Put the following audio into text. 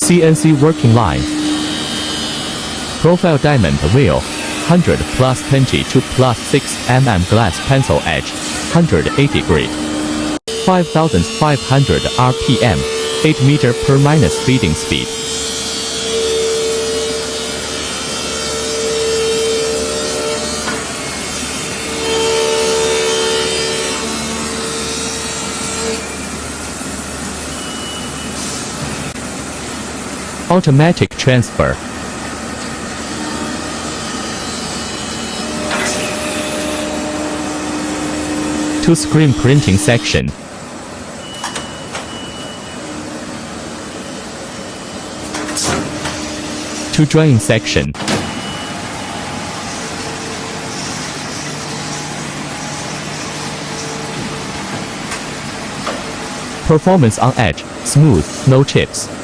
CNC working line. Profile diamond wheel, 100 plus 10G 2 plus 6 mm glass pencil edge, 180 grit. 5,500 RPM, 8 meter per minute feeding speed. Automatic transfer. To screen printing section. To drawing section. Performance on edge, smooth, no chips.